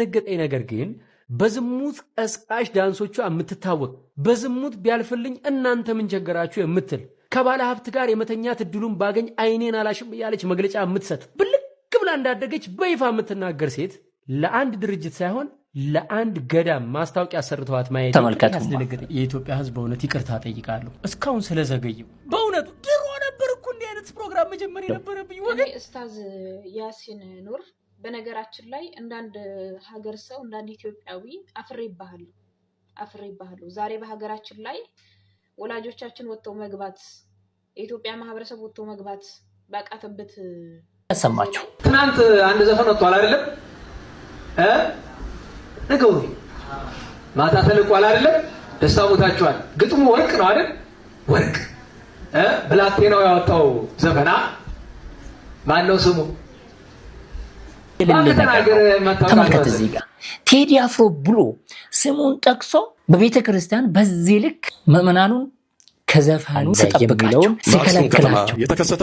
ደገጠኝ ነገር ግን በዝሙት ቀስቃሽ ዳንሶቿ የምትታወቅ በዝሙት ቢያልፍልኝ እናንተ ምን ቸገራችሁ የምትል ከባለ ሀብት ጋር የመተኛት እድሉን ባገኝ አይኔን አላሽም እያለች መግለጫ የምትሰጥ ብልቅ ብላ እንዳደገች በይፋ የምትናገር ሴት ለአንድ ድርጅት ሳይሆን ለአንድ ገዳም ማስታወቂያ ሰርተዋት ማየት ያስደነገጠ የኢትዮጵያ ሕዝብ በእውነት ይቅርታ ጠይቃለሁ እስካሁን ስለዘገየው። በእውነቱ ድሮ ነበር እኮ እንዲህ አይነት ፕሮግራም መጀመር የነበረብኝ። ወገን ኡስታዝ ያሲን ኑር በነገራችን ላይ እንዳንድ ሀገር ሰው እንዳንድ ኢትዮጵያዊ አፍሬ ይባሃሉ። ዛሬ በሀገራችን ላይ ወላጆቻችን ወጥተው መግባት የኢትዮጵያ ማህበረሰብ ወጥተው መግባት ባቃተበት ያሰማችሁ። ትናንት አንድ ዘፈን ወጥቷል አይደለም? ነገው ማታ ተልቋል አይደለም? ደስታ ሞታችኋል። ግጥሙ ወርቅ ነው አይደል? ወርቅ ብላቴናው ያወጣው ዘፈና ማን ነው ስሙ? ተመልከት እዚህ ጋር ቴዲ አፍሮ ብሎ ስሙን ጠቅሶ በቤተ ክርስቲያን በዚህ ልክ ምዕመናኑን ከዘፈኑ ሲጠብቃቸው ሲከለክላቸው የተከሰተ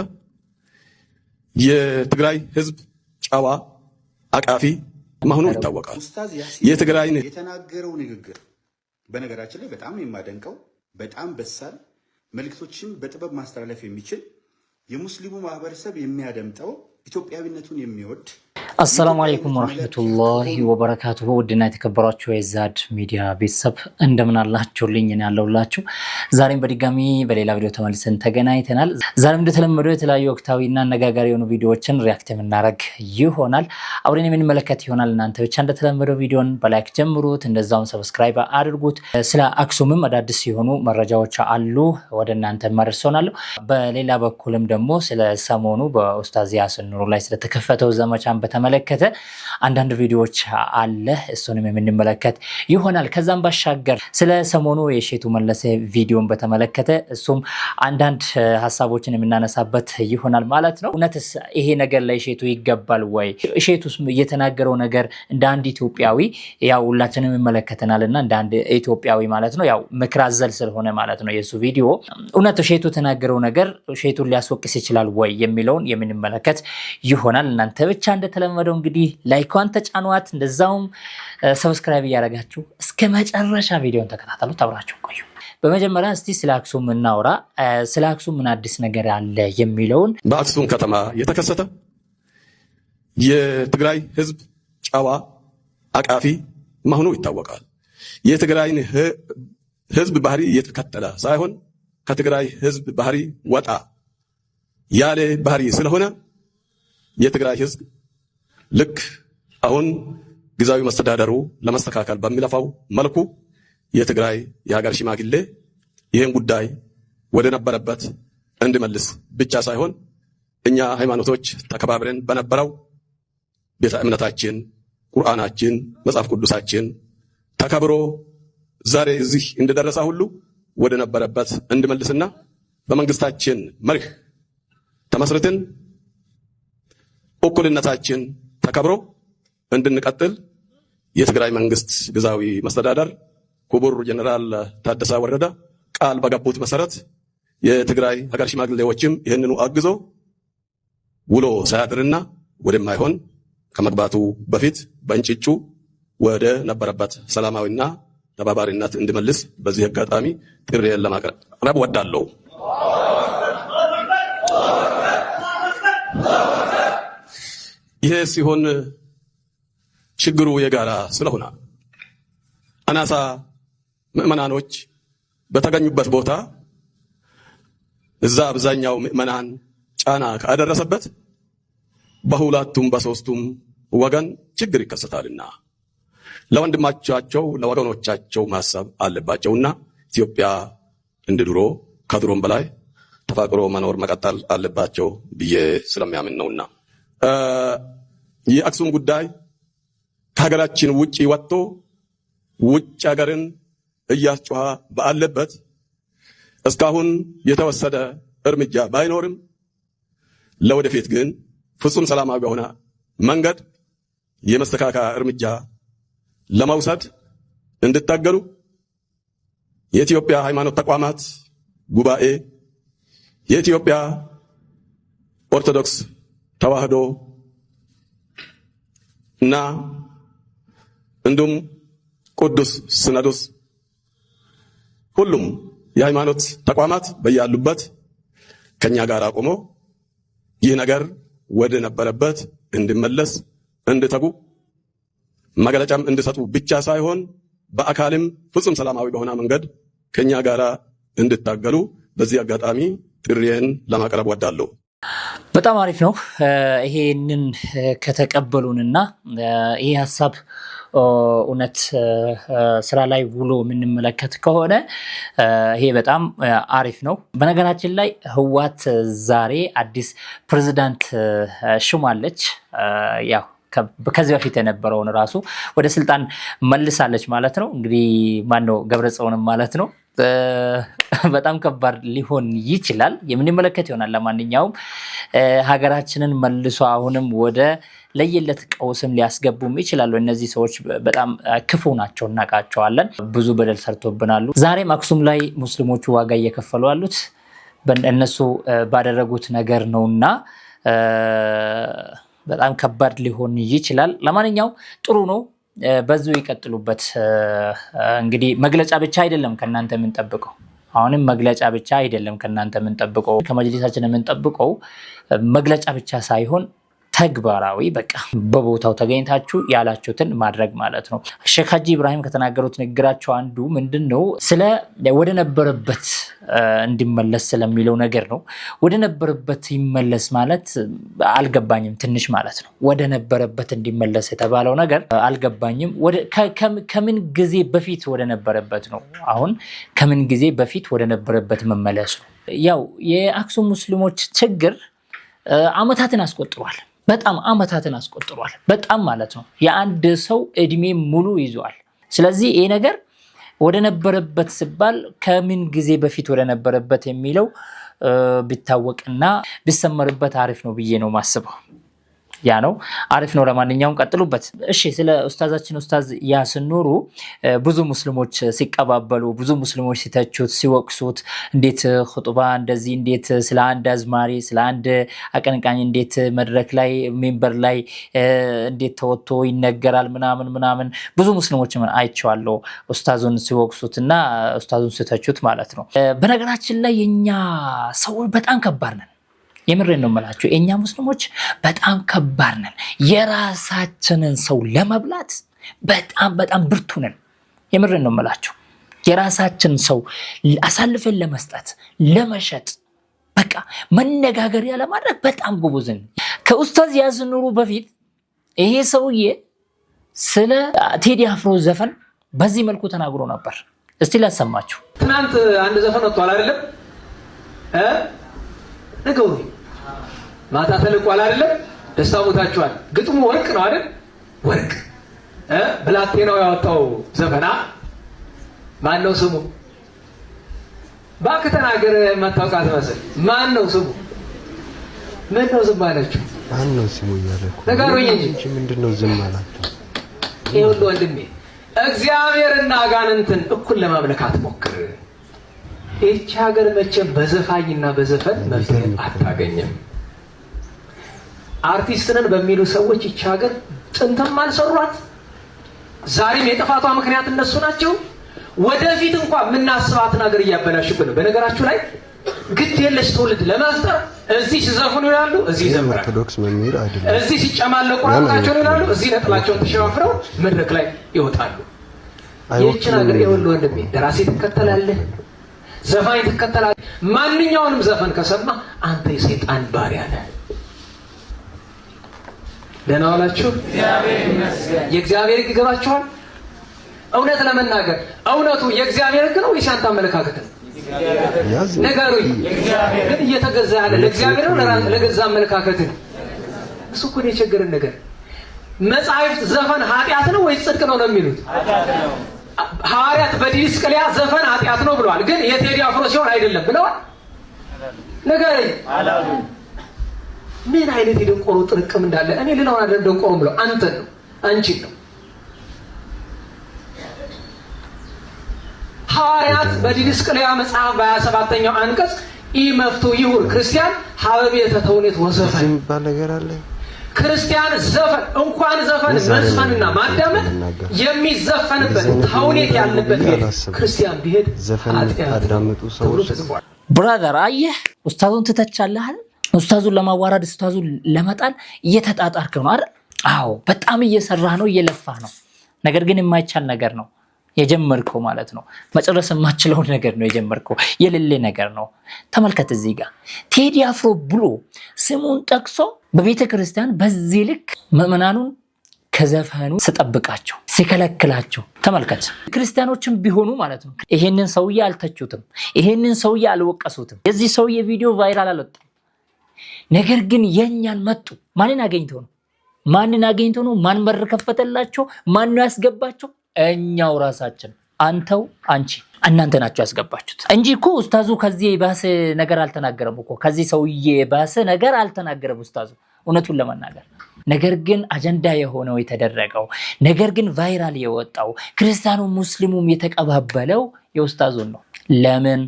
የትግራይ ህዝብ ጨዋ አቃፊ መሆኑ ይታወቃል። የትግራይ የተናገረው ንግግር በነገራችን ላይ በጣም የማደንቀው በጣም በሳል መልእክቶችን በጥበብ ማስተላለፍ የሚችል የሙስሊሙ ማህበረሰብ የሚያደምጠው ኢትዮጵያዊነቱን የሚወድ አሰላሙ አለይኩም ወራህመቱላሂ ወበረካቱሁ። ውድና የተከበራችሁ የዛድ ሚዲያ ቤተሰብ እንደምን አላችሁልኝ? እኔ ያለሁላችሁ። ዛሬም በድጋሚ በሌላ ቪዲዮ ተመልሰን ተገናኝተናል። ዛሬም እንደተለመደው የተለያዩ ወቅታዊና አነጋጋሪ የሆኑ ቪዲዮዎችን ሪአክት የምናደርግ ይሆናል፣ አብረን የምንመለከት ይሆናል። እናንተ ብቻ እንደተለመደው ቪዲዮን በላይክ ጀምሩት፣ እንደዛውም ሰብስክራይብ አድርጉት። ስለ አክሱምም አዳዲስ የሆኑ መረጃዎች አሉ ወደ እናንተ ማድረስናለሁ። በሌላ በኩልም ደግሞ ስለ ሰሞኑ በኡስታዝ ያሲን ኑር ላይ ስለተከፈተው ዘመቻን በተመለከተ አንዳንድ ቪዲዮዎች አለ፣ እሱንም የምንመለከት ይሆናል። ከዛም ባሻገር ስለ ሰሞኑ የሼቱ መለሰ ቪዲዮን በተመለከተ እሱም አንዳንድ ሀሳቦችን የምናነሳበት ይሆናል ማለት ነው። እውነትስ ይሄ ነገር ላይ ሼቱ ይገባል ወይ? ሼቱስ የተናገረው ነገር እንደ አንድ ኢትዮጵያዊ ያው ሁላችንም ይመለከተናልና እንደ አንድ ኢትዮጵያዊ ማለት ነው ያው ምክር አዘል ስለሆነ ማለት ነው የሱ ቪዲዮ እውነት ሼቱ የተናገረው ነገር ሼቱን ሊያስወቅስ ይችላል ወይ የሚለውን የምንመለከት ይሆናል። እናንተ ብቻ እንደተለመደው እንግዲህ ላይኳን ተጫኗት፣ እንደዛውም ሰብስክራይብ እያደረጋችሁ እስከ መጨረሻ ቪዲዮን ተከታተሉ፣ አብራችሁ ቆዩ። በመጀመሪያ እስቲ ስለ አክሱም እናውራ። ስለ አክሱም ምን አዲስ ነገር አለ የሚለውን በአክሱም ከተማ የተከሰተ የትግራይ ህዝብ ጨዋ አቃፊ መሆኑ ይታወቃል። የትግራይን ህዝብ ባህሪ እየተከተለ ሳይሆን ከትግራይ ህዝብ ባህሪ ወጣ ያለ ባህሪ ስለሆነ የትግራይ ህዝብ ልክ አሁን ግዛዊ መስተዳደሩ ለማስተካከል በሚለፋው መልኩ የትግራይ የሀገር ሽማግሌ ይህን ጉዳይ ወደ ነበረበት እንዲመልስ ብቻ ሳይሆን እኛ ሃይማኖቶች ተከባብረን በነበረው ቤተ እምነታችን፣ ቁርአናችን፣ መጽሐፍ ቅዱሳችን ተከብሮ ዛሬ እዚህ እንደደረሰ ሁሉ ወደ ነበረበት እንዲመልስና በመንግስታችን መርህ ተመስርተን እኩልነታችን ተከብሮ እንድንቀጥል የትግራይ መንግስት ግዛዊ መስተዳደር ክቡር ጀነራል ታደሰ ወረደ ቃል በገቡት መሰረት የትግራይ ሀገር ሽማግሌዎችም ይህንኑ አግዞ ውሎ ሳያድርና ወደማይሆን ከመግባቱ በፊት በእንጭጩ ወደ ነበረበት ሰላማዊና ተባባሪነት እንዲመልስ በዚህ አጋጣሚ ጥሪዬን ለማቅረብ ወዳለሁ። ይሄ ሲሆን ችግሩ የጋራ ስለሆነ አናሳ ምዕመናኖች በተገኙበት ቦታ እዛ አብዛኛው ምዕመናን ጫና ካደረሰበት በሁለቱም በሶስቱም ወገን ችግር ይከሰታልና ለወንድማቻቸው ለወገኖቻቸው ማሰብ አለባቸውና ኢትዮጵያ እንድድሮ ከድሮም በላይ ተፋቅሮ መኖር መቀጠል አለባቸው ብዬ ስለሚያምን ነውና የአክሱም ጉዳይ ከሀገራችን ውጪ ወጥቶ ውጭ ሀገርን እያስጮኸ ባለበት እስካሁን የተወሰደ እርምጃ ባይኖርም ለወደፊት ግን ፍጹም ሰላማዊ በሆነ መንገድ የመስተካከያ እርምጃ ለመውሰድ እንድታገሉ የኢትዮጵያ ሃይማኖት ተቋማት ጉባኤ፣ የኢትዮጵያ ኦርቶዶክስ ተዋህዶ እና እንዲሁም ቅዱስ ሲኖዶስ ሁሉም የሃይማኖት ተቋማት በያሉበት ከኛ ጋር ቆሞ ይህ ነገር ወደ ነበረበት እንዲመለስ እንድተጉ መግለጫም እንድሰጡ ብቻ ሳይሆን በአካልም ፍጹም ሰላማዊ በሆነ መንገድ ከኛ ጋር እንድታገሉ በዚህ አጋጣሚ ጥሪዬን ለማቅረብ ወዳለሁ። በጣም አሪፍ ነው። ይሄንን ከተቀበሉንና ይሄ ሀሳብ እውነት ስራ ላይ ውሎ የምንመለከት ከሆነ ይሄ በጣም አሪፍ ነው። በነገራችን ላይ ህወሓት ዛሬ አዲስ ፕሬዝዳንት ሹማለች። ያው ከዚህ በፊት የነበረውን ራሱ ወደ ስልጣን መልሳለች ማለት ነው። እንግዲህ ማነው ገብረጽዮንም ማለት ነው። በጣም ከባድ ሊሆን ይችላል፣ የምንመለከት ይሆናል። ለማንኛውም ሀገራችንን መልሶ አሁንም ወደ ለየለት ቀውስም ሊያስገቡም ይችላሉ። እነዚህ ሰዎች በጣም ክፉ ናቸው፣ እናውቃቸዋለን። ብዙ በደል ሰርቶብናሉ። ዛሬም አክሱም ላይ ሙስሊሞቹ ዋጋ እየከፈሉ ያሉት እነሱ ባደረጉት ነገር ነውና በጣም ከባድ ሊሆን ይችላል። ለማንኛውም ጥሩ ነው፣ በዙ ይቀጥሉበት። እንግዲህ መግለጫ ብቻ አይደለም ከናንተ የምንጠብቀው፣ አሁንም መግለጫ ብቻ አይደለም ከናንተ የምንጠብቀው፣ ከመጅሊሳችን የምንጠብቀው መግለጫ ብቻ ሳይሆን ተግባራዊ በቃ በቦታው ተገኝታችሁ ያላችሁትን ማድረግ ማለት ነው። ሼክ ሀጂ ኢብራሂም ከተናገሩት ንግግራቸው አንዱ ምንድነው ስለ ወደ ነበረበት እንዲመለስ ስለሚለው ነገር ነው። ወደ ነበረበት ይመለስ ማለት አልገባኝም ትንሽ ማለት ነው። ወደ ነበረበት እንዲመለስ የተባለው ነገር አልገባኝም። ከምን ጊዜ በፊት ወደ ነበረበት ነው? አሁን ከምን ጊዜ በፊት ወደ ነበረበት መመለሱ? ያው የአክሱም ሙስሊሞች ችግር አመታትን አስቆጥሯል። በጣም አመታትን አስቆጥሯል። በጣም ማለት ነው የአንድ ሰው እድሜ ሙሉ ይዟል። ስለዚህ ይሄ ነገር ወደ ነበረበት ሲባል ከምን ጊዜ በፊት ወደ ነበረበት የሚለው ቢታወቅና ቢሰመርበት አሪፍ ነው ብዬ ነው ማስበው። ያ ነው አሪፍ ነው። ለማንኛውም ቀጥሉበት። እሺ ስለ ኡስታዛችን ኡስታዝ ያሲን ኑሩ ብዙ ሙስሊሞች ሲቀባበሉ፣ ብዙ ሙስሊሞች ሲተቹት፣ ሲወቅሱት እንዴት ኹጥባ እንደዚህ እንዴት ስለ አንድ አዝማሪ ስለ አንድ አቀንቃኝ እንዴት መድረክ ላይ ሚንበር ላይ እንዴት ተወጥቶ ይነገራል ምናምን ብዙ ሙስሊሞች አይቼዋለሁ ኡስታዙን ሲወቅሱትና ኡስታዙን ሲተቹት ማለት ነው። በነገራችን ላይ የኛ ሰዎች በጣም ከባድ ነን። የምሬን ነው የምላችሁ፣ የኛ ሙስሊሞች በጣም ከባድ ነን። የራሳችንን ሰው ለመብላት በጣም ብርቱ ነን። የምሬን ነው የምላችሁ፣ የራሳችን ሰው አሳልፈን ለመስጠት ለመሸጥ በቃ መነጋገሪያ ለማድረግ በጣም ጎበዝ ነን። ከኡስታዝ ያሲን ኑሩ በፊት ይሄ ሰውዬ ስለ ቴዲ አፍሮ ዘፈን በዚህ መልኩ ተናግሮ ነበር። እስቲ ላሰማችሁ። ትናንት አንድ ዘፈን ወጥቷል አይደለም? ነገሩ ማታ ተልቋል አይደለም? ደስታ ሞታችኋል። ግጥሙ ወርቅ ነው አይደል? ወርቅ ብላቴናው ያወጣው ዘፈና ማን ነው ስሙ? እባክህ ተናገር፣ መታወቃት መስል ማን ነው ስሙ? ምን ነው ዝም አላችሁ? ማን ነው ስሙ እያለኩ ነገሩኝ እንጂ ምንድነው ዝም አላችሁ? ይሁን ወንድሜ፣ እግዚአብሔርና አጋንንትን እኩል ለማምለክ አትሞክር። ይህች ሀገር መቼም በዘፋኝና በዘፈን መፍትሄ አታገኝም። አርቲስት ነን በሚሉ ሰዎች ይህች ሀገር ጥንትም አልሰሯት፣ ዛሬም የጥፋቷ ምክንያት እነሱ ናቸው። ወደፊት እንኳን የምናስባትን ሀገር እያበላሹብን ነው። በነገራችሁ ላይ ግድ የለሽ ትውልድ ለመፍጠር እዚህ ሲዘፍኑ ይላሉ፣ እዚህ ይዘምራሉ። ኦርቶዶክስ መምህር አይደለም። እዚህ ሲጨማለቁ ራሳቸውን ይላሉ፣ እዚህ ነጥላቸውን ተሸፋፍረው መድረክ ላይ ይወጣሉ። ይህችን ሀገር የወሎ ወንድሜ ደራሲ ትከተላለህ፣ ዘፋኝ ትከተላለህ። ማንኛውንም ዘፈን ከሰማ አንተ የሰይጣን ባሪያ ነህ። ደህና ዋላችሁ። የእግዚአብሔር ሕግ ይገባችኋል? እውነት ለመናገር እውነቱ የእግዚአብሔር ሕግ ነው ወይስ ያንተ አመለካከት ነው? ነገሩኝ። ግን እየተገዛ ያለ ለእግዚአብሔር ነው ለገዛ አመለካከት ነው? እሱ እኮ ነው የቸገረን ነገር። መጻሕፍት ዘፈን ኃጢአት ነው ወይስ ጽድቅ ነው የሚሉት? ሐዋርያት በዲስቅልያ ዘፈን ኃጢአት ነው ብለዋል። ግን የቴዲ አፍሮ ሲሆን አይደለም ብለዋል? ነገሩኝ። ምን አይነት የደንቆሮ ጥርቅም እንዳለ እኔ ሌላውን አይደለም ደንቆሮ ብለው አንተን ነው አንቺን ነው። ሐዋርያት በዲድስቅልያ መጽሐፍ በ27ኛው አንቀጽ ኢመፍቱ ይሁር ክርስቲያን ሀበቤተ ተውኔት ወዘፈን የሚባል ነገር አለ። ክርስቲያን ዘፈን እንኳን ዘፈን መስፈንና ማዳመጥ የሚዘፈንበት ተውኔት ያለበት ክርስቲያን ቢሄድ ዘፈን አዳምጡ ሰዎች። ብራዘር አየህ፣ ኡስታዙን ትተቻለህ። ኡስታዙን ለማዋረድ ኡስታዙን ለመጣል እየተጣጣርክ ነው አይደል? አዎ፣ በጣም እየሰራህ ነው፣ እየለፋህ ነው። ነገር ግን የማይቻል ነገር ነው የጀመርከው ማለት ነው። መጨረስ የማትችለው ነገር ነው የጀመርከው፣ የሌለ ነገር ነው። ተመልከት፣ እዚህ ጋር ቴዲ አፍሮ ብሎ ስሙን ጠቅሶ በቤተ ክርስቲያን በዚህ ልክ ምዕመናኑን ከዘፈኑ ስጠብቃቸው ሲከለክላቸው ተመልከት። ክርስቲያኖችም ቢሆኑ ማለት ነው ይሄንን ሰውዬ አልተቹትም፣ ይሄንን ሰውዬ አልወቀሱትም። የዚህ ሰውዬ ቪዲዮ ቫይራል አልወጣም። ነገር ግን የኛን መጡ። ማንን አገኝተው ነው? ማንን አገኝተው ነው? ማን በር ከፈተላቸው? ማን ነው ያስገባቸው? እኛው ራሳችን፣ አንተው፣ አንቺ፣ እናንተ ናቸው ያስገባችሁት እንጂ እኮ ኡስታዙ ከዚህ የባሰ ነገር አልተናገረም እኮ። ከዚህ ሰውዬ የባሰ ነገር አልተናገረም ኡስታዙ እውነቱን ለመናገር። ነገር ግን አጀንዳ የሆነው የተደረገው ነገር ግን ቫይራል የወጣው ክርስቲያኑ ሙስሊሙም የተቀባበለው የኡስታዙን ነው። ለምን?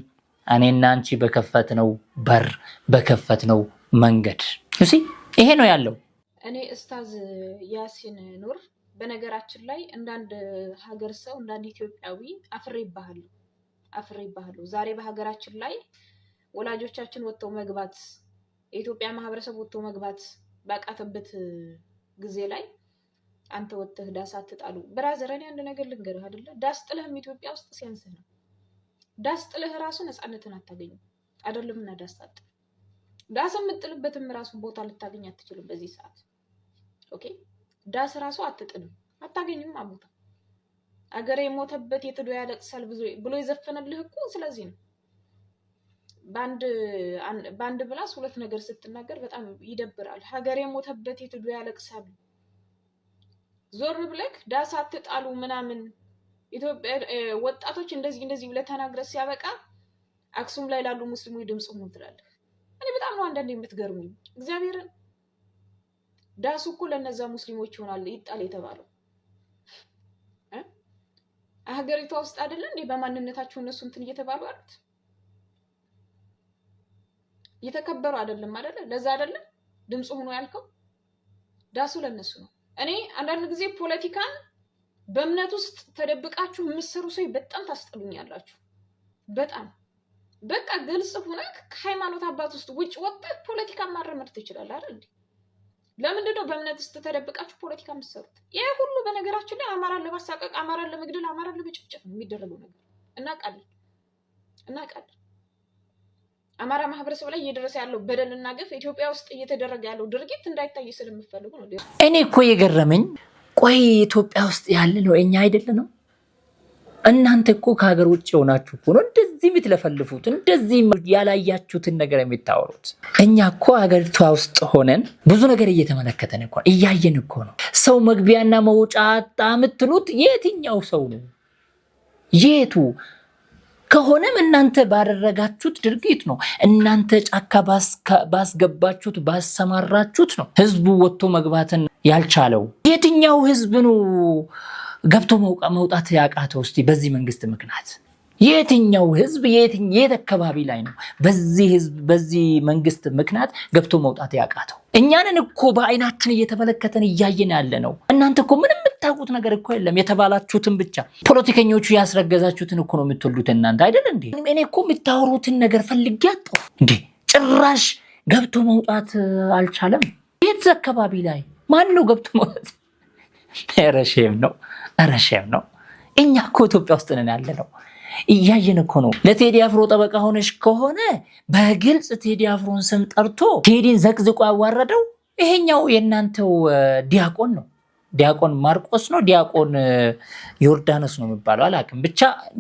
እኔና አንቺ በከፈትነው በር በከፈትነው መንገድ እሺ፣ ይሄ ነው ያለው። እኔ ኡስታዝ ያሲን ኑር በነገራችን ላይ እንዳንድ ሀገር ሰው እንዳንድ ኢትዮጵያዊ አፍሬብሃለሁ። ዛሬ በሀገራችን ላይ ወላጆቻችን ወጥተው መግባት የኢትዮጵያ ማህበረሰብ ወጥተው መግባት ባቃተበት ጊዜ ላይ አንተ ወጥተህ ዳስ አትጣሉ። ብራዘር፣ እኔ አንድ ነገር ልንገርህ አይደለ? ዳስ ጥለህም ኢትዮጵያ ውስጥ ሲያንስህ ነው። ዳስ ጥለህ ራሱ ነፃነትን አታገኝም አይደለምና ዳስ አጥ ዳስ የምጥልበትም ራሱ ቦታ ልታገኝ አትችልም በዚህ ሰዓት። ኦኬ፣ ዳስ ራሱ አትጥልም አታገኝም ቦታ። አገሬ የሞተበት የትዶ ያለቅሳል ብሎ የዘፈነልህ እኮ ስለዚህ ነው። ባንድ ብላስ ሁለት ነገር ስትናገር በጣም ይደብራል። ሀገሬ የሞተበት የትዶ ያለቅሳል፣ ዞር ብለክ ዳስ አትጣሉ ምናምን ኢትዮጵያ ወጣቶች እንደዚህ ብለህ ተናግረህ ሲያበቃ አክሱም ላይ ላሉ ሙስሊሞች ድምጽ ሆኖ ትላለህ። እኔ በጣም ነው አንዳንዴ የምትገርሙኝ እግዚአብሔርን። ዳሱ እኮ ለነዛ ሙስሊሞች ይሆናል ይጣል የተባለው ሀገሪቷ ውስጥ አይደለ እንዴ? በማንነታቸው እነሱ እንትን እየተባሉ አሉት እየተከበሩ አይደለም አይደለ? ለዛ አይደለ ድምጽ ሆኖ ያልከው? ዳሱ ለነሱ ነው። እኔ አንዳንድ ጊዜ ፖለቲካን በእምነት ውስጥ ተደብቃችሁ የምትሰሩ ሰው በጣም ታስጠሉኛላችሁ። በጣም በቃ ግልጽ ሆነ ከሃይማኖት አባት ውስጥ ውጭ ወጥተህ ፖለቲካ ማረመድ ትችላለህ አይደል እንዴ? ለምንድን ነው በእምነት ውስጥ ተደብቃችሁ ፖለቲካ የምትሰሩት? ይሄ ሁሉ በነገራችን ላይ አማራን ለማሳቀቅ፣ አማራን ለመግደል፣ አማራን ለመጨፍጨፍ የሚደረገው ነገር እናውቃለን። አማራ ማህበረሰብ ላይ እየደረሰ ያለው በደልና ግፍ ኢትዮጵያ ውስጥ እየተደረገ ያለው ድርጊት እንዳይታይ ስለምፈልጉ ነው። እኔ እኮ የገረመኝ ቆይ ኢትዮጵያ ውስጥ ያለ ነው እኛ አይደለ ነው? እናንተ እኮ ከሀገር ውጭ ሆናችሁ እኮ ነው እንደዚህ የምትለፈልፉት፣ እንደዚህ ያላያችሁትን ነገር የምታወሩት። እኛ እኮ ሀገሪቷ ውስጥ ሆነን ብዙ ነገር እየተመለከተን እኮ እያየን እኮ ነው። ሰው መግቢያና መውጫ አጣ የምትሉት የትኛው ሰው ነው? የቱ ከሆነም እናንተ ባደረጋችሁት ድርጊት ነው። እናንተ ጫካ ባስገባችሁት ባሰማራችሁት ነው ህዝቡ ወጥቶ መግባትን ያልቻለው። የትኛው ህዝብ ነው ገብቶ መውጣት ያቃተው? እስቲ በዚህ መንግስት ምክንያት የትኛው ህዝብ የት አካባቢ ላይ ነው በዚህ ህዝብ በዚህ መንግስት ምክንያት ገብቶ መውጣት ያቃተው? እኛንን እኮ በአይናችን እየተመለከተን እያየን ያለ ነው። እናንተ እኮ ምንም የምታውቁት ነገር እኮ የለም። የተባላችሁትን ብቻ ፖለቲከኞቹ ያስረገዛችሁትን እኮ ነው የምትወልዱት እናንተ አይደል እንዴ? እኔ እኮ የምታወሩትን ነገር ፈልጌ አጣሁ እንዴ። ጭራሽ ገብቶ መውጣት አልቻለም። የት አካባቢ ላይ ማን ነው ገብቶ መውጣት? ረሼም ነው። እኛ እኮ ኢትዮጵያ ውስጥ ነን ያለ ነው። እያየን እኮ ነው። ለቴዲ አፍሮ ጠበቃ ሆነሽ ከሆነ በግልጽ ቴዲ አፍሮን ስም ጠርቶ ቴዲን ዘቅዝቆ ያዋረደው ይሄኛው የእናንተው ዲያቆን ነው። ዲያቆን ማርቆስ ነው፣ ዲያቆን ዮርዳኖስ ነው የሚባለው አላውቅም። ብቻ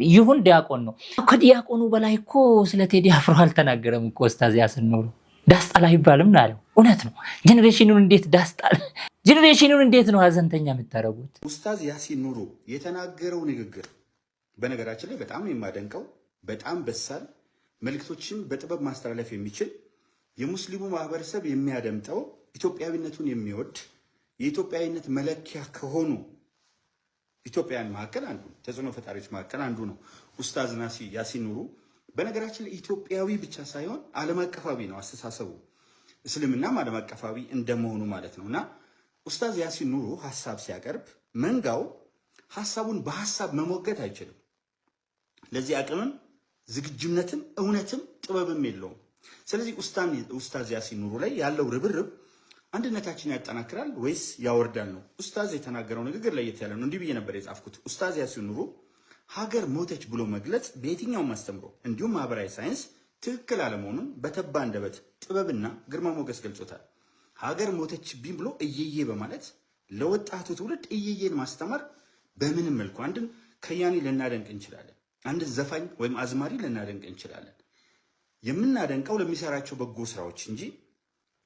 ይሁን ዲያቆን ነው። ከዲያቆኑ በላይ እኮ ስለ ቴዲ አፍሮ አልተናገረም እኮ ኡስታዝ ያሲን ኑሩ። ዳስጣል አይባልም ነው ያለው። እውነት ነው። ጄኔሬሽኑን እንዴት ዳስጣል፣ ጄኔሬሽኑን እንዴት ነው ሀዘንተኛ የምታደርጉት? ኡስታዝ ያሲን ኑሩ የተናገረው ንግግር በነገራችን ላይ በጣም የማደንቀው በጣም በሳል መልእክቶችን በጥበብ ማስተላለፍ የሚችል የሙስሊሙ ማህበረሰብ የሚያደምጠው ኢትዮጵያዊነቱን የሚወድ የኢትዮጵያዊነት መለኪያ ከሆኑ ኢትዮጵያውያን መካከል አንዱ ተጽዕኖ ፈጣሪዎች መካከል አንዱ ነው ኡስታዝ ያሲን ኑሩ። በነገራችን ላይ ኢትዮጵያዊ ብቻ ሳይሆን ዓለም አቀፋዊ ነው አስተሳሰቡ። እስልምናም ዓለም አቀፋዊ እንደመሆኑ ማለት ነውና ኡስታዝ ያሲን ኑሩ ሐሳብ ሲያቀርብ መንጋው ሐሳቡን በሐሳብ መሞገት አይችልም። ለዚህ አቅምም ዝግጁነትም እውነትም ጥበብም የለውም። ስለዚህ ኡስታዝ ያሲን ኑሩ ላይ ያለው ርብርብ አንድነታችን ያጠናክራል ወይስ ያወርዳል ነው። ኡስታዝ የተናገረው ንግግር ለየት ያለ ነው። እንዲህ ብዬ ነበር የጻፍኩት። ኡስታዝ ያሲን ኑሩ ሀገር ሞተች ብሎ መግለጽ በየትኛውም አስተምሮ እንዲሁም ማህበራዊ ሳይንስ ትክክል አለመሆኑን በተባ አንደበት ጥበብና ግርማ ሞገስ ገልጾታል። ሀገር ሞተችብኝ ብሎ እየዬ በማለት ለወጣቱ ትውልድ እየዬን ማስተማር በምንም መልኩ አንድን ከያኒ ልናደንቅ እንችላለን፣ አንድን ዘፋኝ ወይም አዝማሪ ልናደንቅ እንችላለን። የምናደንቀው ለሚሰራቸው በጎ ስራዎች እንጂ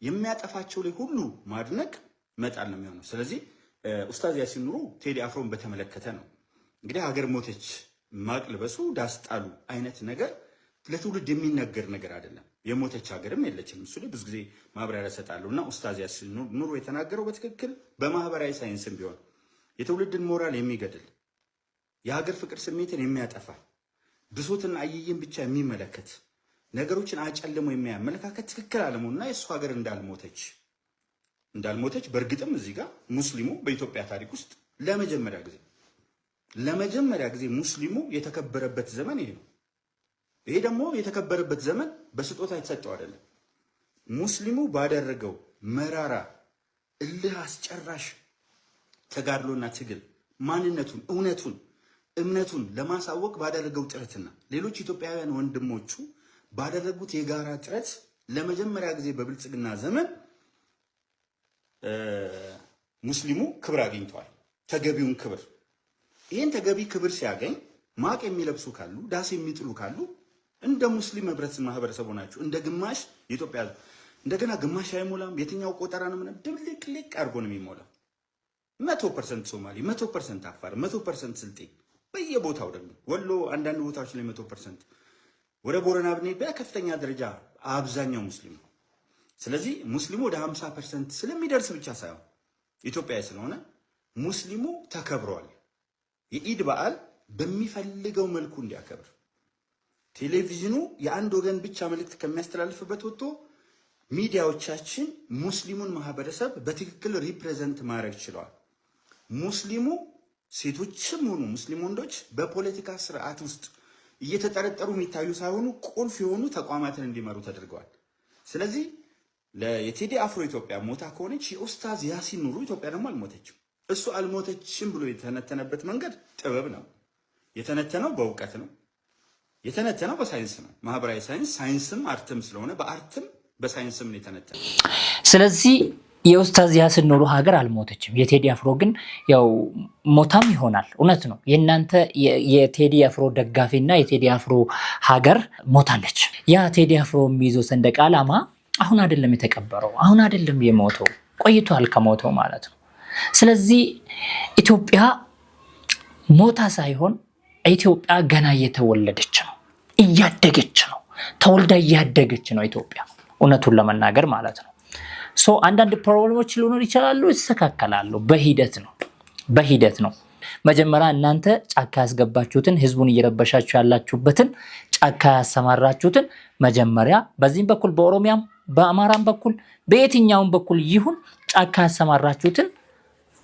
የሚያጠፋቸው ላይ ሁሉ ማድነቅ መጣል ነው የሚሆነው። ስለዚህ ኡስታዝ ያሲን ኑሩ ቴዲ አፍሮን በተመለከተ ነው እንግዲህ ሀገር ሞተች ማቅ ልበሱ ዳስጣሉ አይነት ነገር ለትውልድ የሚነገር ነገር አይደለም። የሞተች ሀገርም የለችም። እሱ ላይ ብዙ ጊዜ ማብራሪያ ሰጣለሁ እና ኡስታዝ ያሲን ኑሩ የተናገረው በትክክል በማህበራዊ ሳይንስም ቢሆን የትውልድን ሞራል የሚገድል የሀገር ፍቅር ስሜትን የሚያጠፋ ብሶትና አየየን ብቻ የሚመለከት ነገሮችን አጨልሞ የሚያመለካከት ትክክል አለመሆኑና የእሱ ሀገር እንዳልሞተች በእርግጥም እዚህ ጋር ሙስሊሙ በኢትዮጵያ ታሪክ ውስጥ ለመጀመሪያ ጊዜ ሙስሊሙ የተከበረበት ዘመን ይሄ ነው። ይሄ ደግሞ የተከበረበት ዘመን በስጦታ የተሰጠው አይደለም። ሙስሊሙ ባደረገው መራራ እልህ አስጨራሽ ተጋድሎና ትግል ማንነቱን፣ እምነቱን ለማሳወቅ ባደረገው ጥረትና ሌሎች ኢትዮጵያውያን ወንድሞቹ ባደረጉት የጋራ ጥረት ለመጀመሪያ ጊዜ በብልጽግና ዘመን ሙስሊሙ ክብር አግኝቷል። ተገቢውን ክብር። ይህን ተገቢ ክብር ሲያገኝ ማቅ የሚለብሱ ካሉ፣ ዳስ የሚጥሉ ካሉ እንደ ሙስሊም ማህበረሰቡ ናቸው። እንደ ግማሽ የኢትዮጵያ እንደገና ግማሽ አይሞላም። የትኛው ቆጠራ ነው? ምንም ድብልቅልቅ አድርጎ ነው የሚሞላው። 100% ሶማሌ፣ 100% አፋር፣ 100% ስልጤ፣ በየቦታው ደግሞ ወሎ አንዳንድ ቦታዎች ላይ 100%፣ ወደ ቦረና ብንሄድ በከፍተኛ ደረጃ አብዛኛው ሙስሊም ነው። ስለዚህ ሙስሊሙ ወደ 50% ስለሚደርስ ብቻ ሳይሆን ኢትዮጵያዊ ስለሆነ ሙስሊሙ ተከብሯል። የኢድ በዓል በሚፈልገው መልኩ እንዲያከብር ቴሌቪዥኑ የአንድ ወገን ብቻ መልእክት ከሚያስተላልፍበት ወጥቶ ሚዲያዎቻችን ሙስሊሙን ማህበረሰብ በትክክል ሪፕሬዘንት ማድረግ ችለዋል። ሙስሊሙ ሴቶችም ሆኑ ሙስሊም ወንዶች በፖለቲካ ስርዓት ውስጥ እየተጠረጠሩ የሚታዩ ሳይሆኑ ቁልፍ የሆኑ ተቋማትን እንዲመሩ ተደርገዋል። ስለዚህ የቴዲ አፍሮ ኢትዮጵያ ሞታ ከሆነች የኡስታዝ ያሲን ኑሩ ኢትዮጵያ ደግሞ አልሞተችም። እሱ አልሞተችም ብሎ የተነተነበት መንገድ ጥበብ ነው። የተነተነው በእውቀት ነው። የተነተነው በሳይንስ ነው። ማህበራዊ ሳይንስም አርትም ስለሆነ በአርትም በሳይንስም ነው የተነተነው። ስለዚህ የኡስታዝ ያሲን ኑሩ ሀገር አልሞተችም። የቴዲ አፍሮ ግን ያው ሞታም ይሆናል። እውነት ነው። የእናንተ የቴዲ አፍሮ ደጋፊና የቴዲ አፍሮ ሀገር ሞታለች። ያ ቴዲ አፍሮ የሚይዘው ሰንደቅ ዓላማ አሁን አይደለም የተቀበረው፣ አሁን አይደለም የሞተው፣ ቆይቷል ከሞተው ማለት ነው። ስለዚህ ኢትዮጵያ ሞታ ሳይሆን ኢትዮጵያ ገና እየተወለደች ነው፣ እያደገች ነው፣ ተወልዳ እያደገች ነው ኢትዮጵያ፣ እውነቱን ለመናገር ማለት ነው። አንዳንድ ፕሮብሌሞች ሊኖሩ ይችላሉ፣ ይስተካከላሉ። በሂደት ነው። መጀመሪያ እናንተ ጫካ ያስገባችሁትን ህዝቡን እየረበሻችሁ ያላችሁበትን ጫካ ያሰማራችሁትን መጀመሪያ በዚህም በኩል በኦሮሚያም በአማራም በኩል በየትኛውም በኩል ይሁን ጫካ ያሰማራችሁትን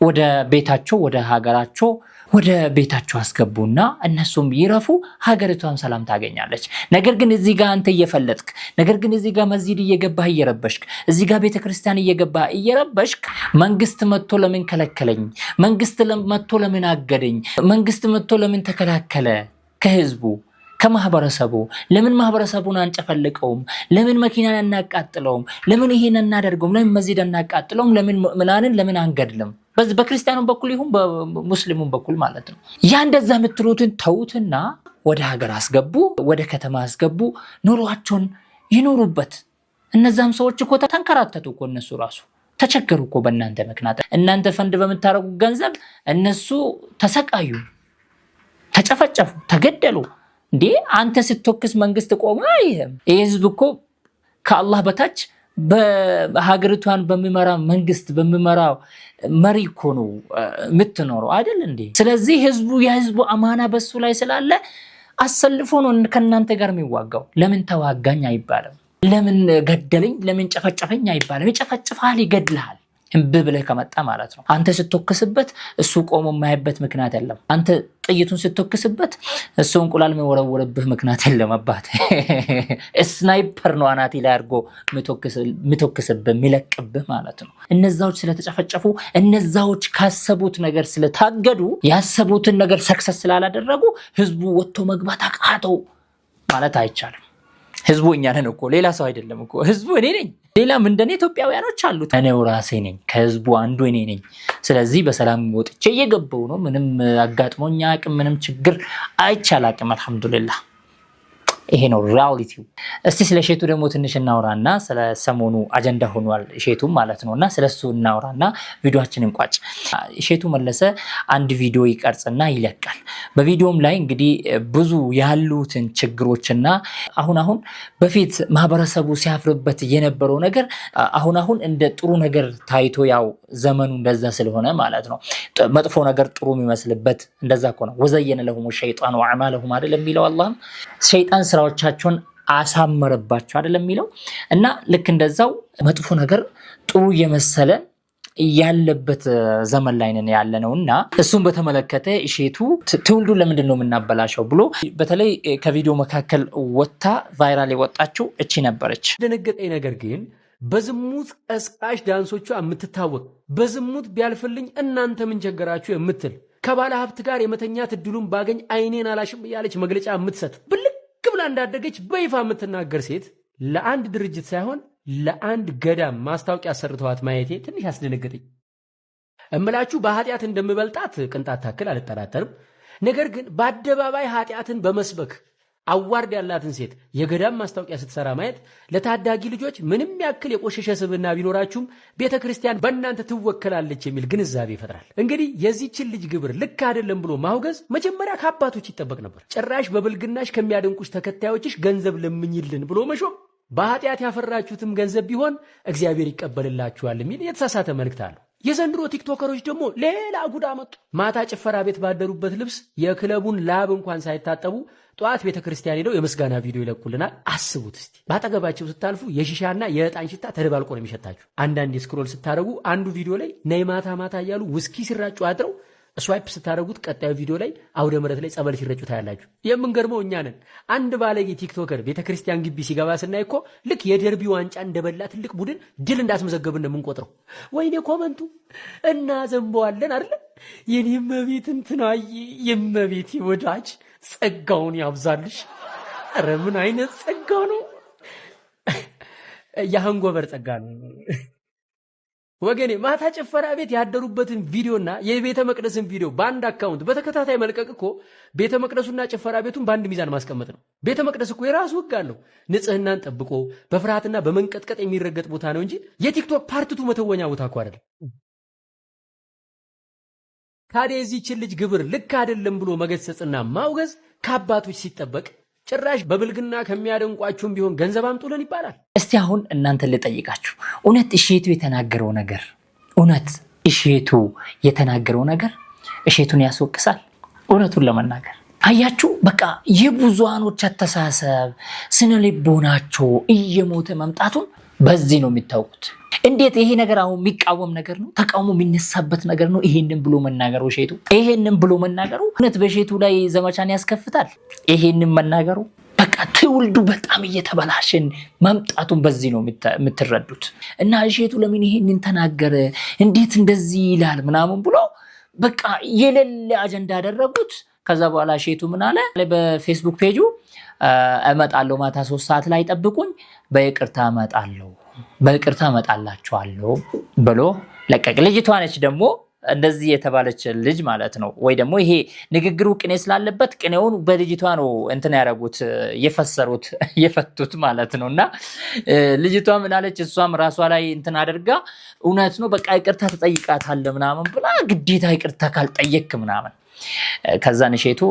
ወደ ቤታቸው ወደ ሀገራቸው ወደ ቤታቸው አስገቡና እነሱም ይረፉ፣ ሀገሪቷም ሰላም ታገኛለች። ነገር ግን እዚህ ጋር አንተ እየፈለጥክ፣ ነገር ግን እዚህ ጋር መስጂድ እየገባህ እየረበሽክ፣ እዚህ ጋር ቤተክርስቲያን እየገባህ እየረበሽክ መንግስት መጥቶ ለምን ከለከለኝ፣ መንግስት መጥቶ ለምን አገደኝ፣ መንግስት መጥቶ ለምን ተከላከለ ከህዝቡ ከማህበረሰቡ፣ ለምን ማህበረሰቡን አንጨፈልቀውም፣ ለምን መኪናን አናቃጥለውም፣ ለምን ይሄን እናደርገውም፣ ለምን መስጂድ አናቃጥለውም፣ ለምን ምናንን ለምን አንገድልም? በክርስቲያኑ በኩል ይሁን በሙስሊሙም በኩል ማለት ነው። ያ እንደዛ የምትሉትን ተውትና ወደ ሀገር አስገቡ፣ ወደ ከተማ አስገቡ፣ ኑሯቸውን ይኖሩበት። እነዛም ሰዎች እኮ ተንከራተቱ እኮ፣ እነሱ ራሱ ተቸገሩ እኮ በእናንተ ምክንያት። እናንተ ፈንድ በምታረጉት ገንዘብ እነሱ ተሰቃዩ፣ ተጨፈጨፉ፣ ተገደሉ። እንዴ አንተ ስትወክስ መንግስት ቆመ? አይም ይህ ህዝብ እኮ ከአላህ በታች በሀገሪቷን በሚመራ መንግስት በሚመራ መሪ እኮ ነው የምትኖረው አይደል እንዴ? ስለዚህ ህዝቡ የህዝቡ አማና በሱ ላይ ስላለ አሰልፎ ነው ከእናንተ ጋር የሚዋጋው። ለምን ተዋጋኝ አይባልም፣ ለምን ገደለኝ፣ ለምን ጨፈጨፈኝ አይባልም። ይጨፈጭፋል፣ ይገድልሃል። እምብ ብለህ ከመጣ ማለት ነው። አንተ ስትተኩስበት እሱ ቆሞ የማይበት ምክንያት የለም። አንተ ጥይቱን ስትተኩስበት እሱ እንቁላል የሚወረወርብህ ምክንያት የለም። አባት ስናይፐር ነው አናቲ ላይ አድርጎ የሚተኩስብህ የሚለቅብህ ማለት ነው። እነዛዎች ስለተጨፈጨፉ እነዛዎች ካሰቡት ነገር ስለታገዱ ያሰቡትን ነገር ሰክሰስ ስላላደረጉ ህዝቡ ወጥቶ መግባት አቃተው ማለት አይቻልም። ህዝቡ እኛ ነን እኮ ሌላ ሰው አይደለም እኮ ህዝቡ እኔ ነኝ። ሌላም እንደኔ ኢትዮጵያውያኖች አሉት። እኔው ራሴ ነኝ፣ ከህዝቡ አንዱ እኔ ነኝ። ስለዚህ በሰላም ወጥቼ እየገባው ነው። ምንም አጋጥሞኛ አቅም ምንም ችግር አይቻላቅም። አልহামዱሊላህ ይሄ ነው ሪያሊቲው። እስቲ ስለ ሼቱ ደግሞ ትንሽ እናውራና ስለ ሰሞኑ አጀንዳ ሆኗል ሼቱ ማለት ነውና ስለሱ እናውራና ቪዲዮአችንን ቋጭ። ሼቱ መለሰ አንድ ቪዲዮ ይቀርጽና ይለቃል። በቪዲዮም ላይ እንግዲህ ብዙ ያሉትን ችግሮችና አሁን በፊት ማህበረሰቡ ሲያፍርበት የነበረው ነገር አሁን እንደ ጥሩ ነገር ታይቶ ያው ዘመኑ እንደዛ ስለሆነ ማለት ነው መጥፎ ነገር ጥሩ የሚመስልበት እንደዛ ነው። ወዘየነ ለሁሙ ሸይጣኑ አዕማለሁም አይደለም የሚለው አላህ ሸይጣን ስራዎቻቸውን አሳመረባቸው አይደለም የሚለው እና ልክ እንደዛው መጥፎ ነገር ጥሩ የመሰለ ያለበት ዘመን ላይ ነን ያለነውና እሱን በተመለከተ ሼቱ ትውልዱ ለምንድን ነው የምናበላሸው ብሎ በተለይ ከቪዲዮ መካከል ወጣ ቫይራል የወጣችው እቺ ነበረች። ደነገጠኝ ነገር ግን በዝሙት ቀስቃሽ ዳንሶቿ የምትታወቅ በዝሙት ቢያልፍልኝ እናንተ ምን ቸገራችሁ የምትል ከባለ ሀብት ጋር የመተኛት እድሉን ባገኝ አይኔን አላሽም ያለች መግለጫ የምትሰጥ ብልቅ ብላ እንዳደገች በይፋ የምትናገር ሴት ለአንድ ድርጅት ሳይሆን ለአንድ ገዳም ማስታወቂያ ሰርተዋት ማየቴ ትንሽ አስደነገጠኝ። እምላችሁ በኃጢአት እንደምበልጣት ቅንጣት ታክል አልጠራጠርም። ነገር ግን በአደባባይ ኃጢአትን በመስበክ አዋርድ ያላትን ሴት የገዳም ማስታወቂያ ስትሰራ ማየት ለታዳጊ ልጆች ምንም ያክል የቆሸሸ ስብዕና ቢኖራችሁም ቤተክርስቲያን በእናንተ ትወከላለች የሚል ግንዛቤ ይፈጥራል። እንግዲህ የዚህችን ልጅ ግብር ልክ አይደለም ብሎ ማውገዝ መጀመሪያ ከአባቶች ይጠበቅ ነበር። ጭራሽ በብልግናሽ ከሚያደንቁሽ ተከታዮችሽ ገንዘብ ለምኝልን ብሎ መሾም በኃጢአት ያፈራችሁትም ገንዘብ ቢሆን እግዚአብሔር ይቀበልላችኋል የሚል የተሳሳተ መልእክት አለው። የዘንድሮ ቲክቶከሮች ደግሞ ሌላ ጉዳ መጡ። ማታ ጭፈራ ቤት ባደሩበት ልብስ የክለቡን ላብ እንኳን ሳይታጠቡ ጧት ቤተክርስቲያን ሄደው የምስጋና ቪዲዮ ይለቁልናል። አስቡት እስቲ። ባጠገባቸው ስታልፉ የሺሻና የዕጣን ሽታ ተደባልቆ ነው የሚሸታችሁ። አንዳንድ ስክሮል ስታደርጉ አንዱ ቪዲዮ ላይ ነይ ማታ ማታ እያሉ ውስኪ ሲራጩ አድረው ስዋይፕ ስታደርጉት ቀጣዩ ቪዲዮ ላይ አውደ ምሕረት ላይ ጸበል ሲረጩ ታያላችሁ። የምንገርመው እኛ ነን። አንድ ባለጌ ቲክቶከር ቤተክርስቲያን ግቢ ሲገባ ስናይ እኮ ልክ የደርቢ ዋንጫ እንደበላ ትልቅ ቡድን ድል እንዳስመዘገብን እንደምንቆጥረው። ወይኔ ኮመንቱ እና ዘንበዋለን አይደል? የኔም መቤት እንትናይ የመቤት ወዳጅ ጸጋውን ያብዛልሽ። ኧረ ምን አይነት ጸጋ ነው! የሃንጎቨር ጸጋ ነው ወገኔ። ማታ ጭፈራ ቤት ያደሩበትን ቪዲዮና የቤተ መቅደስን ቪዲዮ በአንድ አካውንት በተከታታይ መልቀቅ እኮ ቤተ መቅደሱና ጭፈራ ቤቱን በአንድ ሚዛን ማስቀመጥ ነው። ቤተ መቅደስ እኮ የራሱ ሕግ አለው። ንጽህናን ጠብቆ በፍርሃትና በመንቀጥቀጥ የሚረገጥ ቦታ ነው እንጂ የቲክቶክ ፓርቲቱ መተወኛ ቦታ እኮ አይደለም። ታዲያ የዚህችን ልጅ ግብር ልክ አይደለም ብሎ መገሰጽና ማውገዝ ከአባቶች ሲጠበቅ ጭራሽ በብልግና ከሚያደንቋችሁም ቢሆን ገንዘብ አምጡልን ይባላል። እስቲ አሁን እናንተን ልጠይቃችሁ፣ እውነት እሼቱ የተናገረው ነገር እሼቱን ያስወቅሳል? እውነቱን ለመናገር አያችሁ፣ በቃ የብዙሃኖች አስተሳሰብ ስነ ልቦናቸው እየሞተ መምጣቱን በዚህ ነው የሚታወቁት። እንዴት ይሄ ነገር አሁን የሚቃወም ነገር ነው፣ ተቃውሞ የሚነሳበት ነገር ነው። ይሄንን ብሎ መናገሩ እውነት በሼቱ ላይ ዘመቻን ያስከፍታል። ይሄንን መናገሩ በቃ ትውልዱ በጣም እየተበላሸን መምጣቱን በዚህ ነው የምትረዱት። እና ሼቱ ለምን ይሄንን ተናገረ፣ እንዴት እንደዚህ ይላል ምናምን ብሎ በቃ የሌለ አጀንዳ ያደረጉት። ከዛ በኋላ ሼቱ ምን አለ? በፌስቡክ ፔጁ እመጣለሁ ማታ 3 ሰዓት ላይ ጠብቁኝ፣ በይቅርታ እመጣላችኋለሁ ብሎ ለቀቅ። ልጅቷ ነች ደግሞ እንደዚህ የተባለች ልጅ ማለት ነው። ወይ ደግሞ ይሄ ንግግሩ ቅኔ ስላለበት ቅኔውን በልጅቷ ነው እንትን ያደረጉት የፈቱት ማለት ነው። እና ልጅቷ ምን አለች? እሷም ራሷ ላይ እንትን አድርጋ እውነት ነው በቃ ይቅርታ ትጠይቃታለህ ምናምን ብላ ግዴታ ይቅርታ ካልጠየክ ምናምን ከዛ ሼቱ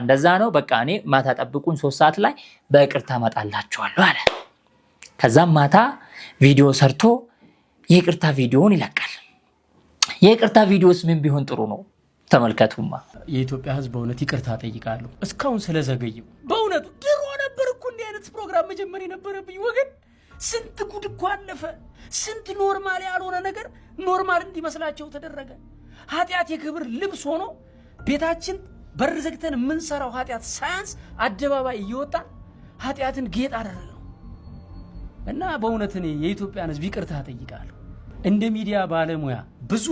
እንደዛ ነው በቃ እኔ ማታ ጠብቁን 3 ሰዓት ላይ በይቅርታ እመጣላችኋለሁ አለ። ከዛም ማታ ቪዲዮ ሰርቶ የይቅርታ ቪዲዮውን ይለቃል። የይቅርታ ቪዲዮስ ምን ቢሆን ጥሩ ነው? ተመልከቱማ። የኢትዮጵያ ሕዝብ በእውነት ይቅርታ ጠይቃለሁ እስካሁን ስለዘገየው። በእውነቱ ድሮ ነበር እኮ እንዲህ አይነት ፕሮግራም መጀመር የነበረብኝ ወገን። ስንት ጉድ እኮ አለፈ። ስንት ኖርማል ያልሆነ ነገር ኖርማል እንዲመስላቸው ተደረገ። ኃጢአት የክብር ልብስ ሆኖ ቤታችን በር ዘግተን የምንሰራው ኃጢአት ሳያንስ አደባባይ እየወጣ ኃጢአትን ጌጥ አደረገው እና በእውነት እኔ የኢትዮጵያን ሕዝብ ይቅርታ ጠይቃለሁ። እንደ ሚዲያ ባለሙያ ብዙ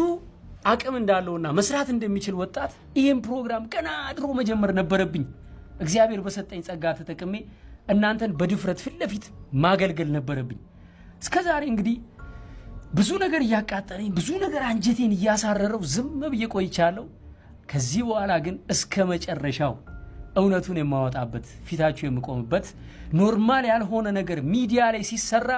አቅም እንዳለውና መስራት እንደሚችል ወጣት ይህን ፕሮግራም ገና ድሮ መጀመር ነበረብኝ። እግዚአብሔር በሰጠኝ ጸጋ ተጠቅሜ እናንተን በድፍረት ፊት ለፊት ማገልገል ነበረብኝ። እስከዛሬ እንግዲህ ብዙ ነገር እያቃጠለኝ ብዙ ነገር አንጀቴን እያሳረረው ዝም ብዬ ቆይቻለሁ። ከዚህ በኋላ ግን እስከ መጨረሻው እውነቱን የማወጣበት ፊታችሁ የምቆምበት ኖርማል ያልሆነ ነገር ሚዲያ ላይ ሲሰራ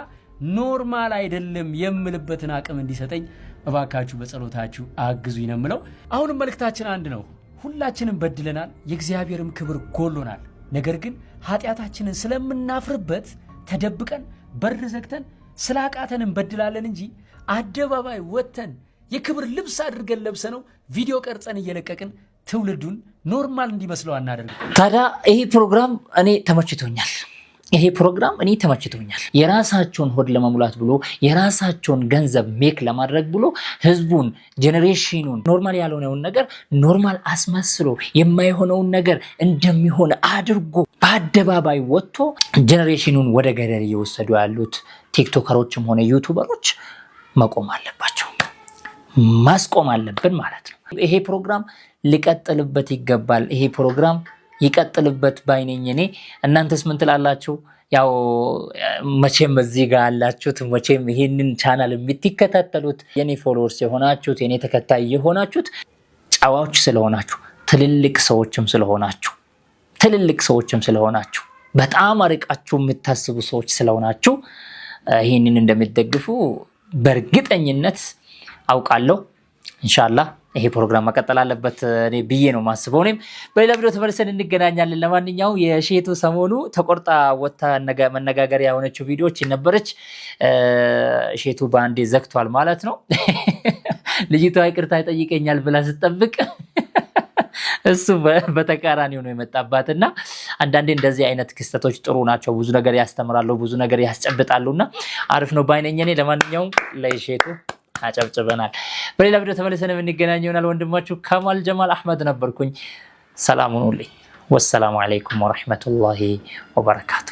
ኖርማል አይደለም የምልበትን አቅም እንዲሰጠኝ እባካችሁ በጸሎታችሁ አግዙኝ ነው የምለው። አሁንም መልእክታችን አንድ ነው። ሁላችንም በድለናል፣ የእግዚአብሔርም ክብር ጎሎናል። ነገር ግን ኃጢአታችንን ስለምናፍርበት ተደብቀን በር ዘግተን ስላቃተን እንበድላለን እንጂ አደባባይ ወጥተን የክብር ልብስ አድርገን ለብሰነው ቪዲዮ ቀርጸን እየለቀቅን ትውልዱን ኖርማል እንዲመስለው አናደርግ። ታዲያ ይሄ ፕሮግራም እኔ ተመችቶኛል። የራሳቸውን ሆድ ለመሙላት ብሎ የራሳቸውን ገንዘብ ሜክ ለማድረግ ብሎ ህዝቡን ጄኔሬሽኑን ኖርማል ያልሆነውን ነገር ኖርማል አስመስሎ የማይሆነውን ነገር እንደሚሆን አድርጎ በአደባባይ ወጥቶ ጄኔሬሽኑን ወደ ገደል እየወሰዱ ያሉት ቲክቶከሮችም ሆነ ዩቱበሮች መቆም አለባቸው፣ ማስቆም አለብን ማለት ነው። ይሄ ፕሮግራም ሊቀጥልበት ይገባል። ይሄ ፕሮግራም ይቀጥልበት ባይነኝ እኔ። እናንተስ ምን ትላላችሁ? ያው መቼም እዚህ ጋር ያላችሁት መቼም ይሄንን ቻናል የምትከታተሉት የኔ ፎሎወርስ የሆናችሁት የኔ ተከታይ የሆናችሁት ጫዋዎች ስለሆናችሁ ትልልቅ ሰዎችም ስለሆናችሁ በጣም አርቃችሁ የምታስቡ ሰዎች ስለሆናችሁ ይሄንን እንደምትደግፉ በእርግጠኝነት አውቃለሁ። ኢንሻአላህ ይሄ ፕሮግራም መቀጠል አለበት እኔ ብዬ ነው ማስበው። እኔም በሌላ ቪዲዮ ተመልሰን እንገናኛለን። ለማንኛውም የሼቱ ሰሞኑ ተቆርጣ ወጣ መነጋገሪያ የሆነችው ቪዲዮዎች ነበረች። ሼቱ ባንዴ ዘግቷል ማለት ነው። ልጅቷ ይቅርታ ይጠይቀኛል ብላ ስትጠብቅ እሱ በተቃራኒው ነው የመጣባትና አንዳንዴ እንደዚህ አይነት ክስተቶች ጥሩ ናቸው። ብዙ ነገር ያስተምራሉ፣ ብዙ ነገር ያስጨብጣሉና አሪፍ ነው ባይነኝ እኔ። ለማንኛውም ለሼቱ አጨብጭበናል። በሌላ ቪዲዮ ተመልሰን የምንገናኝ ይሆናል። ወንድማችሁ ከማል ጀማል አህመድ ነበርኩኝ። ሰላም ሁኑልኝ። ወሰላሙ አለይኩም ወራህመቱላሂ ወበረካቱ።